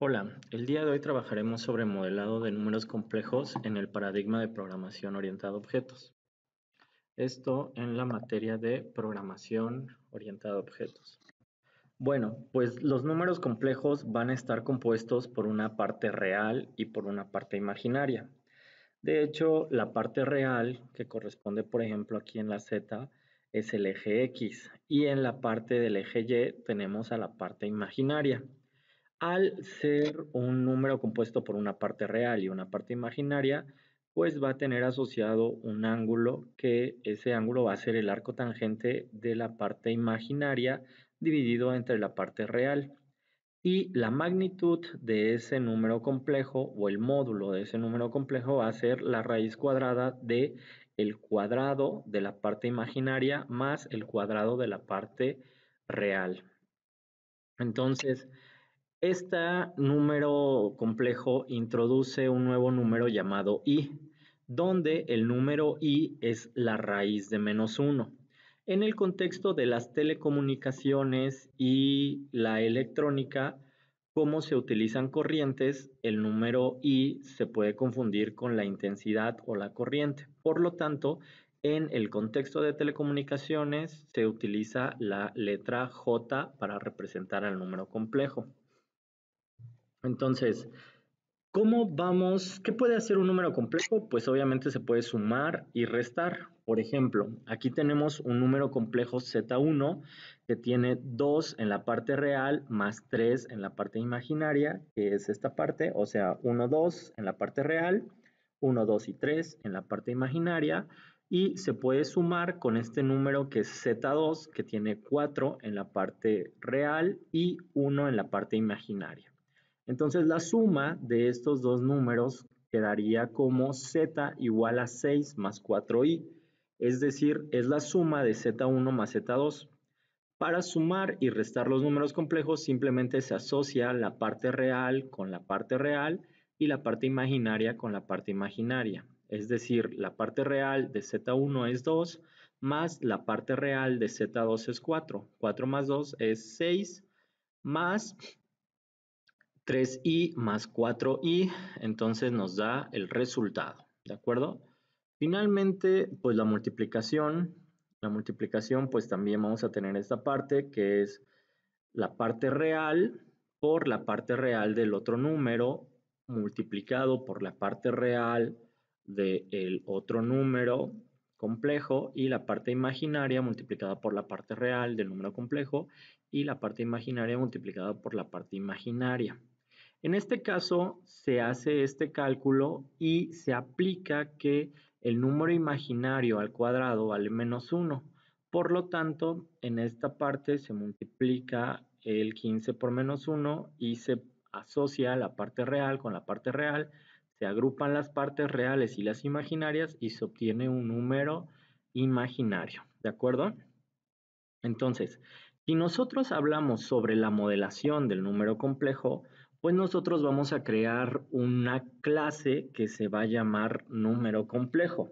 Hola, el día de hoy trabajaremos sobre modelado de números complejos en el paradigma de programación orientada a objetos. Esto en la materia de programación orientada a objetos. Bueno, pues los números complejos van a estar compuestos por una parte real y por una parte imaginaria. De hecho, la parte real, que corresponde, por ejemplo, aquí en la Z, es el eje X, y en la parte del eje Y tenemos a la parte imaginaria. Al ser un número compuesto por una parte real y una parte imaginaria, pues va a tener asociado un ángulo, que ese ángulo va a ser el arco tangente de la parte imaginaria dividido entre la parte real. Y la magnitud de ese número complejo o el módulo de ese número complejo va a ser la raíz cuadrada de el cuadrado de la parte imaginaria más el cuadrado de la parte real. Entonces, este número complejo introduce un nuevo número llamado i, donde el número i es la raíz de -1. En el contexto de las telecomunicaciones y la electrónica, como se utilizan corrientes, el número i se puede confundir con la intensidad o la corriente. Por lo tanto, en el contexto de telecomunicaciones se utiliza la letra J para representar al número complejo. Entonces, ¿qué puede hacer un número complejo? Pues obviamente se puede sumar y restar. Por ejemplo, aquí tenemos un número complejo Z1 que tiene 2 en la parte real más 3 en la parte imaginaria, que es esta parte, o sea, 1, 2 en la parte real, 1, 2 y 3 en la parte imaginaria, y se puede sumar con este número que es Z2, que tiene 4 en la parte real y 1 en la parte imaginaria. Entonces la suma de estos dos números quedaría como z igual a 6 más 4i, es decir, es la suma de z1 más z2. Para sumar y restar los números complejos simplemente se asocia la parte real con la parte real y la parte imaginaria con la parte imaginaria. Es decir, la parte real de z1 es 2 más la parte real de z2 es 4. 4 más 2 es 6 más 3i más 4i, entonces nos da el resultado, ¿de acuerdo? Finalmente, pues la multiplicación pues también vamos a tener esta parte que es la parte real por la parte real del otro número multiplicado por la parte real del otro número complejo y la parte imaginaria multiplicada por la parte real del número complejo y la parte imaginaria multiplicada por la parte imaginaria. En este caso se hace este cálculo y se aplica que el número imaginario al cuadrado vale -1. Por lo tanto, en esta parte se multiplica el 15 por -1 y se asocia la parte real con la parte real, se agrupan las partes reales y las imaginarias y se obtiene un número imaginario, ¿de acuerdo? Entonces, si nosotros hablamos sobre la modelación del número complejo, pues nosotros vamos a crear una clase que se va a llamar número complejo.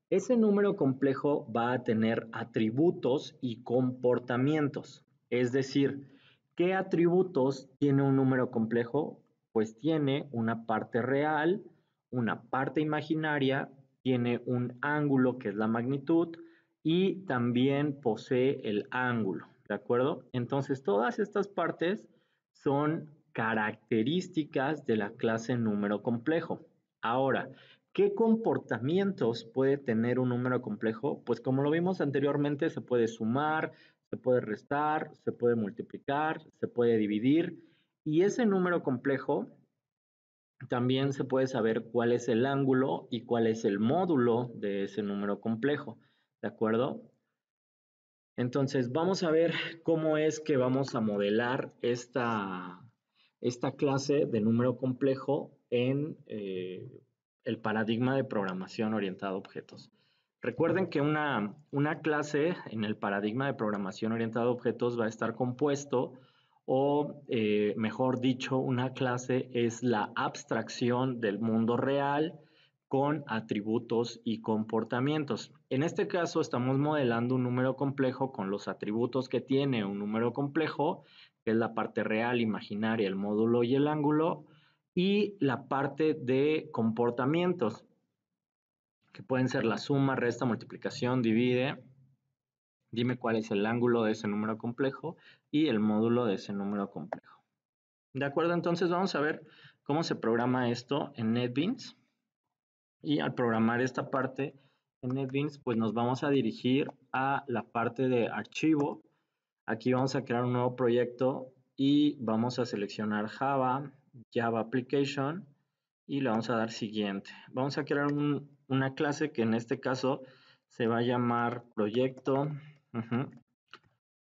Ese número complejo va a tener atributos y comportamientos. Es decir, ¿qué atributos tiene un número complejo? Pues tiene una parte real, una parte imaginaria, tiene un ángulo que es la magnitud y también posee el ángulo, ¿de acuerdo? Entonces, todas estas partes son características de la clase número complejo. Ahora, ¿qué comportamientos puede tener un número complejo? Pues como lo vimos anteriormente, se puede sumar, se puede restar, se puede multiplicar, se puede dividir. Y ese número complejo también se puede saber cuál es el ángulo y cuál es el módulo de ese número complejo. ¿De acuerdo? Entonces, vamos a ver cómo es que vamos a modelar esta clase de número complejo en el paradigma de programación orientada a objetos. Recuerden que una clase en el paradigma de programación orientada a objetos va a estar compuesto, o mejor dicho, una clase es la abstracción del mundo real con atributos y comportamientos. En este caso estamos modelando un número complejo con los atributos que tiene un número complejo, que es la parte real, imaginaria, el módulo y el ángulo, y la parte de comportamientos, que pueden ser la suma, resta, multiplicación, divide. Dime cuál es el ángulo de ese número complejo y el módulo de ese número complejo. ¿De acuerdo? Entonces vamos a ver cómo se programa esto en NetBeans. Y al programar esta parte en NetBeans, pues nos vamos a dirigir a la parte de archivo. Aquí vamos a crear un nuevo proyecto y vamos a seleccionar Java, Java Application y le vamos a dar siguiente. Vamos a crear una clase que en este caso se va a llamar proyecto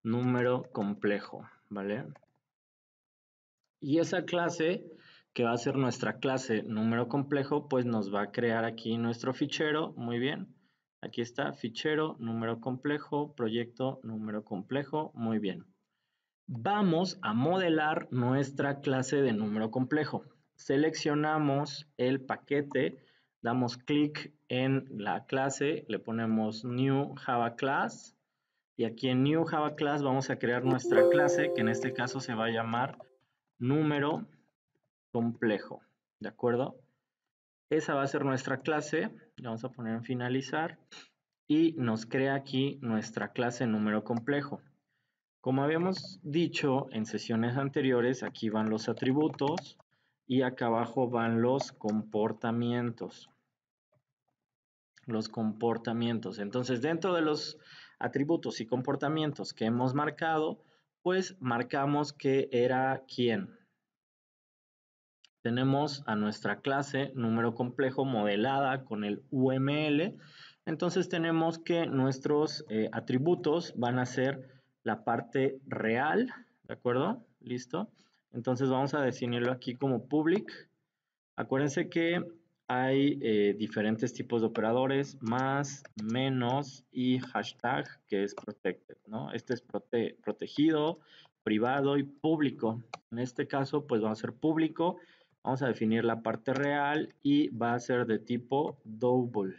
número complejo, ¿vale? Y esa clase, que va a ser nuestra clase número complejo, pues nos va a crear aquí nuestro fichero. Muy bien. Aquí está, fichero, número complejo, proyecto, número complejo. Muy bien. Vamos a modelar nuestra clase de número complejo. Seleccionamos el paquete, damos clic en la clase, le ponemos New Java Class. Y aquí en New Java Class vamos a crear nuestra clase, que en este caso se va a llamar número complejo, ¿de acuerdo? Esa va a ser nuestra clase, le vamos a poner en finalizar y nos crea aquí nuestra clase número complejo. Como habíamos dicho en sesiones anteriores, aquí van los atributos y acá abajo van los comportamientos. Los comportamientos. Entonces, dentro de los atributos y comportamientos que hemos marcado, pues marcamos que era quién. Tenemos a nuestra clase número complejo modelada con el UML. Entonces tenemos que nuestros atributos van a ser la parte real, ¿de acuerdo? ¿Listo? Entonces vamos a definirlo aquí como public. Acuérdense que hay diferentes tipos de operadores, más, menos y hashtag, que es protected, ¿no? Este es protegido, privado y público. En este caso, pues va a ser público. Vamos a definir la parte real y va a ser de tipo double.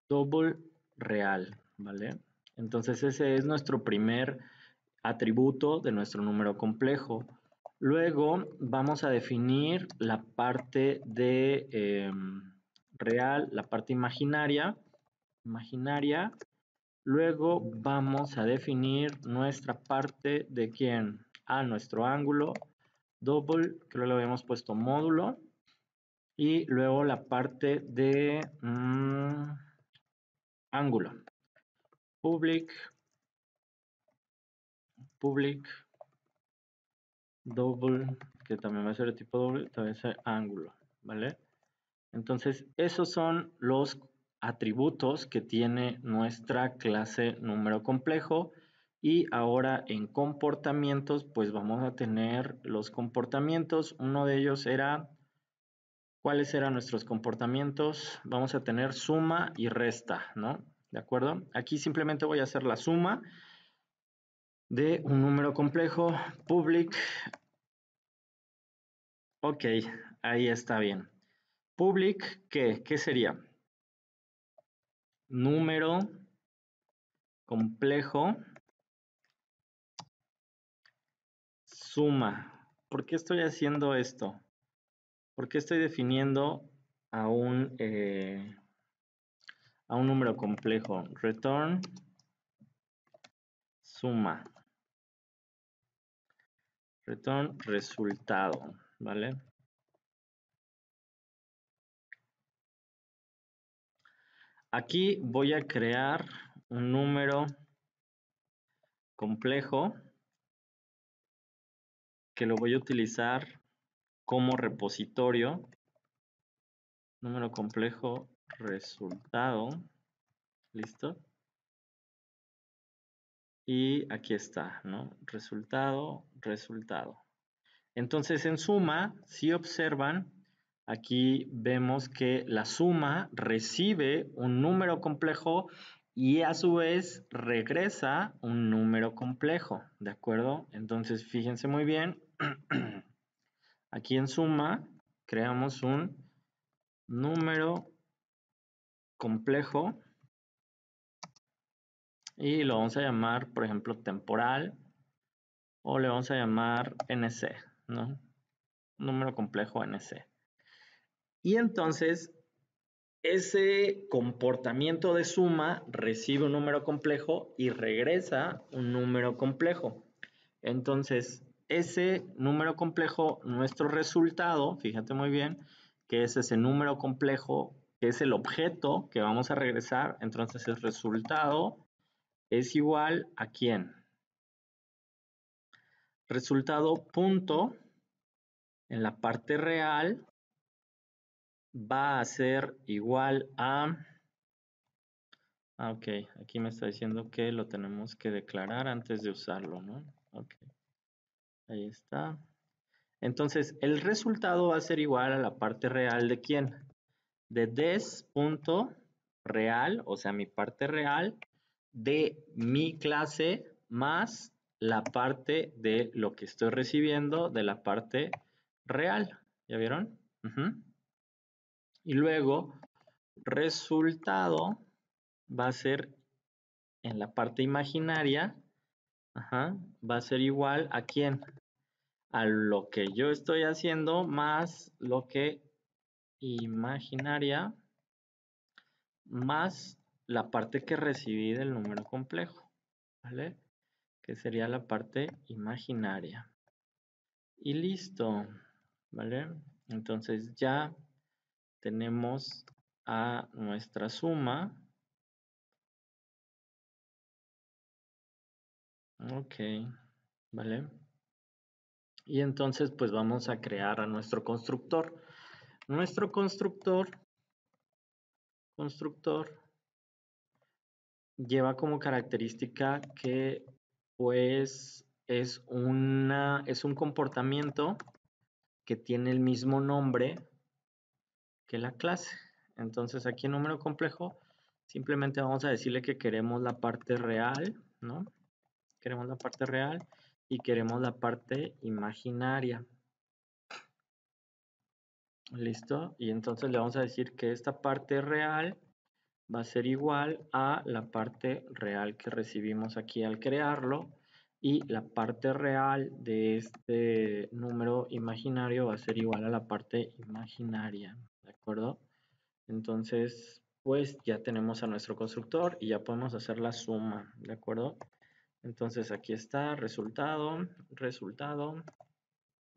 Double real, ¿vale? Entonces ese es nuestro primer atributo de nuestro número complejo. Luego vamos a definir la parte de real, la parte imaginaria. Luego vamos a definir nuestra parte de quién, nuestro ángulo, double, creo que lo habíamos puesto módulo. Y luego la parte de ángulo, public, double, que también va a ser de tipo doble, también va a ser ángulo, ¿vale? Entonces, esos son los atributos que tiene nuestra clase número complejo. Y ahora en comportamientos, pues vamos a tener los comportamientos. Uno de ellos era, ¿cuáles eran nuestros comportamientos? Vamos a tener suma y resta, ¿no? ¿De acuerdo? Aquí simplemente voy a hacer la suma de un número complejo, public. Ok, ahí está bien. Public, ¿qué sería? Número complejo, suma. ¿Por qué estoy haciendo esto? ¿Por qué estoy definiendo a un número complejo? Return suma. Return resultado, ¿vale? Aquí voy a crear un número complejo que lo voy a utilizar como repositorio. Número complejo resultado. ¿Listo? Y aquí está, ¿no? Resultado. Entonces, en suma, si observan, aquí vemos que la suma recibe un número complejo y a su vez regresa un número complejo, ¿de acuerdo? Entonces, fíjense muy bien, aquí en suma creamos un número complejo y lo vamos a llamar, por ejemplo, temporal, o le vamos a llamar NC, ¿no? Número complejo NC. Y entonces, ese comportamiento de suma recibe un número complejo y regresa un número complejo. Entonces, ese número complejo, nuestro resultado, fíjate muy bien, que es ese número complejo, que es el objeto que vamos a regresar. Entonces, el resultado es igual a ¿quién? Resultado punto en la parte real va a ser igual a... ok, aquí me está diciendo que lo tenemos que declarar antes de usarlo, ¿no? Ok, ahí está. Entonces, el resultado va a ser igual a la parte real de ¿quién? De des.real, o sea, mi parte real, de mi clase más la parte de lo que estoy recibiendo de la parte real. ¿Ya vieron? Y luego, resultado va a ser en la parte imaginaria, va a ser igual a ¿quién? A lo que yo estoy haciendo más lo que imaginaria más la parte que recibí del número complejo, ¿vale? Que sería la parte imaginaria. Y listo, ¿vale? Entonces ya tenemos a nuestra suma. Ok, ¿vale? Y entonces pues vamos a crear a nuestro constructor. Nuestro constructor lleva como característica que pues es un comportamiento que tiene el mismo nombre que la clase. Entonces aquí en número complejo simplemente vamos a decirle que queremos la parte real, ¿no? Queremos la parte real y queremos la parte imaginaria. ¿Listo? Y entonces le vamos a decir que esta parte real va a ser igual a la parte real que recibimos aquí al crearlo y la parte real de este número imaginario va a ser igual a la parte imaginaria, ¿de acuerdo? Entonces, pues ya tenemos a nuestro constructor y ya podemos hacer la suma, ¿de acuerdo? Entonces aquí está, resultado,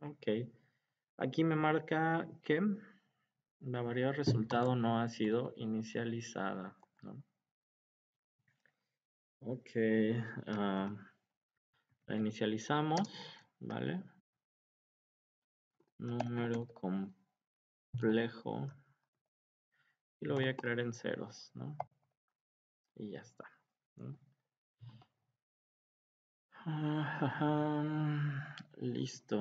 ok. Aquí me marca que la variable resultado no ha sido inicializada, ¿no? Ok, la inicializamos, ¿vale? Número complejo. Y lo voy a crear en ceros, ¿no? Y ya está, ¿no? Listo.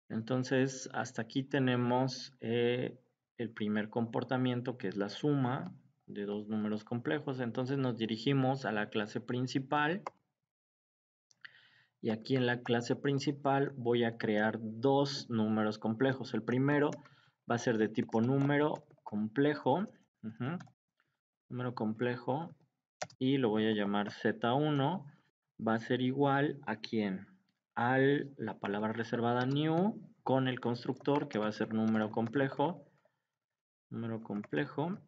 Entonces, hasta aquí tenemos el primer comportamiento, que es la suma de dos números complejos. Entonces nos dirigimos a la clase principal. Y aquí en la clase principal voy a crear dos números complejos. El primero va a ser de tipo número complejo. Número complejo. Y lo voy a llamar Z1. Va a ser igual a ¿quién? A la palabra reservada new con el constructor que va a ser número complejo. Número complejo.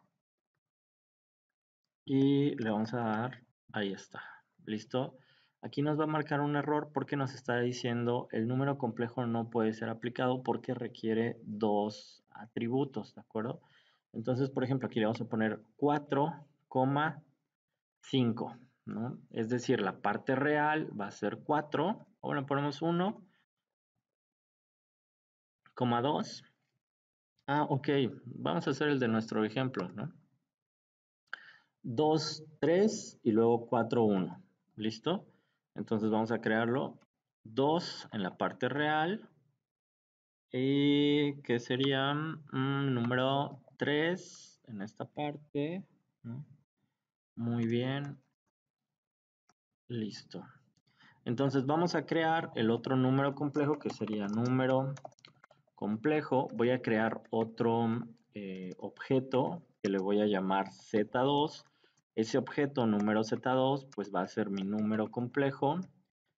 Y le vamos a dar, ahí está, ¿listo? Aquí nos va a marcar un error porque nos está diciendo el número complejo no puede ser aplicado porque requiere dos atributos, ¿de acuerdo? Entonces, por ejemplo, aquí le vamos a poner 4,5, ¿no? Es decir, la parte real va a ser 4, ahora le ponemos 1,2. Ok, vamos a hacer el de nuestro ejemplo, ¿no? 2, 3 y luego 4, 1. ¿Listo? Entonces vamos a crearlo. 2 en la parte real. Y que sería número 3 en esta parte. ¿No? Muy bien. Listo. Entonces vamos a crear el otro número complejo que sería número complejo. Voy a crear otro objeto que le voy a llamar Z2. Ese objeto número Z2 pues va a ser mi número complejo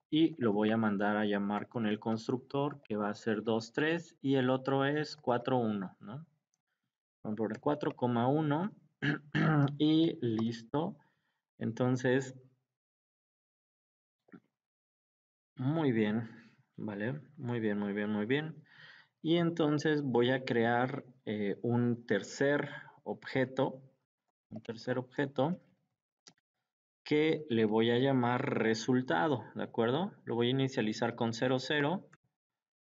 y lo voy a mandar a llamar con el constructor que va a ser 2, 3 y el otro es 4, 1, ¿no? Vamos a poner 4,1 y listo. Entonces, muy bien, ¿vale? Muy bien, muy bien, muy bien. Y entonces voy a crear un tercer objeto que le voy a llamar resultado, ¿de acuerdo? Lo voy a inicializar con 0, 0,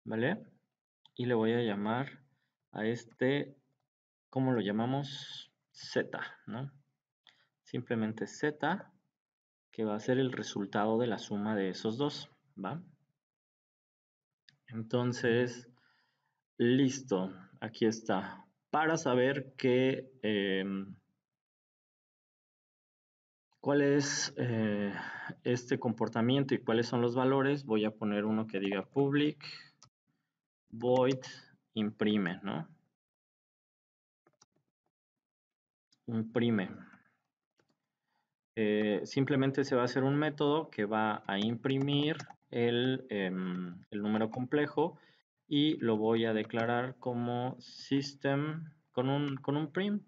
¿vale? Y le voy a llamar a este, ¿cómo lo llamamos? Z, ¿no? Simplemente Z, que va a ser el resultado de la suma de esos dos, ¿va? Entonces, listo, aquí está. Para saber cuál es este comportamiento y cuáles son los valores, voy a poner uno que diga public void imprime, ¿no? Imprime. Simplemente se va a hacer un método que va a imprimir el número complejo y lo voy a declarar como system con un print,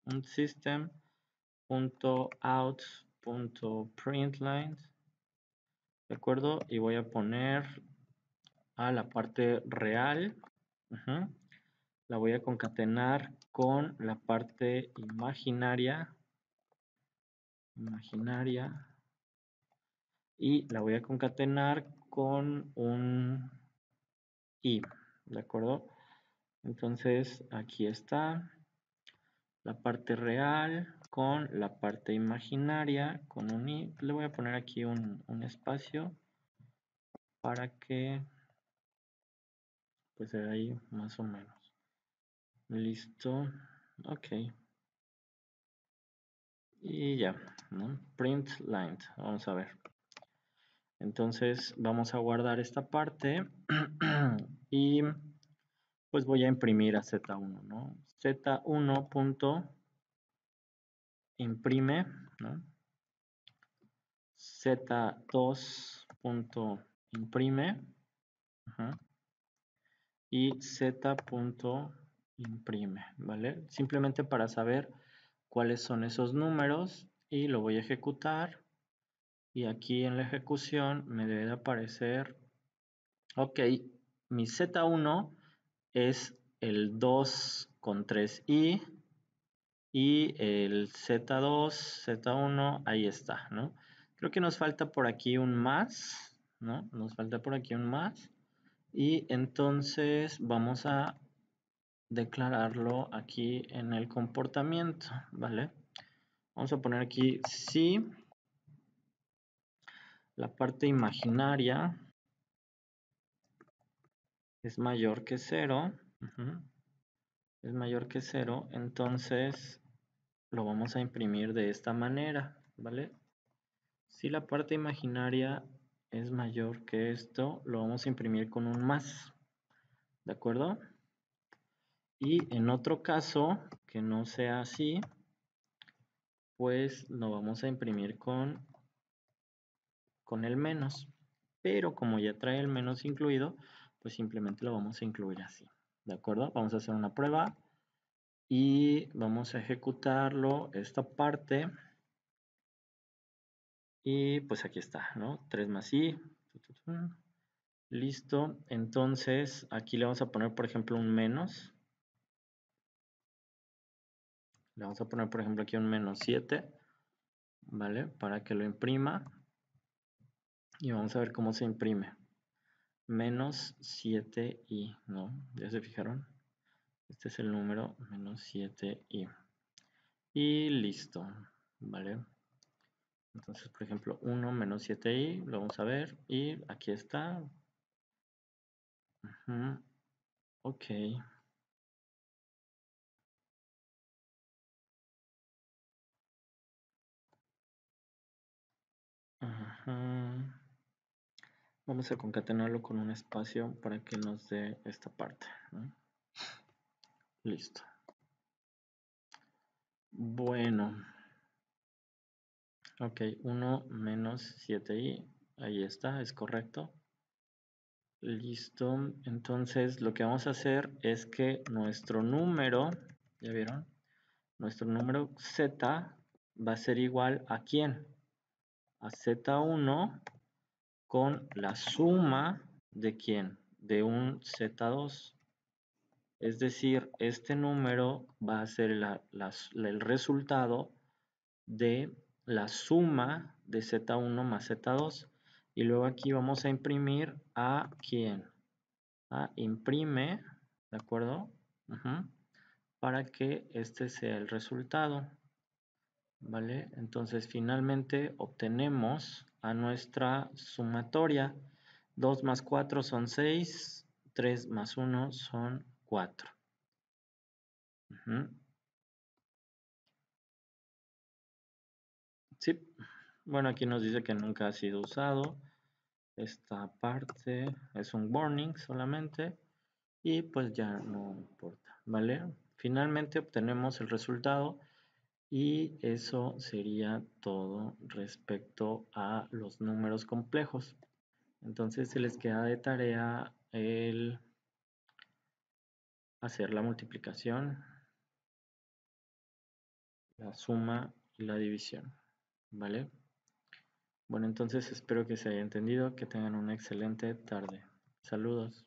un system.out.println, ¿de acuerdo? Y voy a poner a la parte real, la voy a concatenar con la parte imaginaria y la voy a concatenar con un i, ¿de acuerdo? Entonces aquí está la parte real con la parte imaginaria con un i. Le voy a poner aquí un espacio para que pues se vea ahí más o menos. Listo. Ok. Y ya, ¿no? Print line. Vamos a ver. Entonces vamos a guardar esta parte y pues voy a imprimir a Z1, ¿no? Z1 punto imprime, ¿no? Z2 punto imprime y Z punto imprime, ¿vale? Simplemente para saber cuáles son esos números y lo voy a ejecutar y aquí en la ejecución me debe de aparecer, ok, mi Z1 es el 2 con 3i y el Z2, Z1, ahí está, ¿no? Creo que nos falta por aquí un más, ¿no? Nos falta por aquí un más y entonces vamos a declararlo aquí en el comportamiento, ¿vale? Vamos a poner aquí si la parte imaginaria es mayor que 0, es mayor que 0, entonces lo vamos a imprimir de esta manera, ¿vale? Si la parte imaginaria es mayor que esto, lo vamos a imprimir con un más, ¿de acuerdo? Y en otro caso, que no sea así, pues lo vamos a imprimir con el menos. Pero como ya trae el menos incluido, pues simplemente lo vamos a incluir así, ¿de acuerdo? Vamos a hacer una prueba y vamos a ejecutarlo, esta parte. Y pues aquí está, ¿no? 3 más i. Listo. Entonces, aquí le vamos a poner, por ejemplo, un menos. Le vamos a poner, por ejemplo, aquí un menos 7, ¿vale? Para que lo imprima. Y vamos a ver cómo se imprime. Menos 7i, ¿no? ¿Ya se fijaron? Este es el número menos 7i. Y listo, ¿vale? Entonces, por ejemplo, 1 menos 7i, lo vamos a ver. Y aquí está. Ok. Vamos a concatenarlo con un espacio para que nos dé esta parte, ¿no? Listo. Bueno. Ok, 1 menos 7i. Ahí está, es correcto. Listo. Entonces lo que vamos a hacer es que nuestro número, ¿ya vieron? Nuestro número Z va a ser igual a ¿quién? A Z1 con la suma de ¿quién? De un Z2. Es decir, este número va a ser el resultado de la suma de Z1 más Z2. Y luego aquí vamos a imprimir a ¿quién? A imprime, ¿de acuerdo? Para que este sea el resultado. ¿Vale? Entonces finalmente obtenemos a nuestra sumatoria. 2 más 4 son 6, 3 más 1 son 4. Sí, bueno, aquí nos dice que nunca ha sido usado. Esta parte es un warning solamente y pues ya no importa, ¿vale? Finalmente obtenemos el resultado y eso sería todo respecto a los números complejos. Entonces se les queda de tarea el hacer la multiplicación, la suma y la división, ¿vale? Bueno, entonces espero que se haya entendido, que tengan una excelente tarde. Saludos.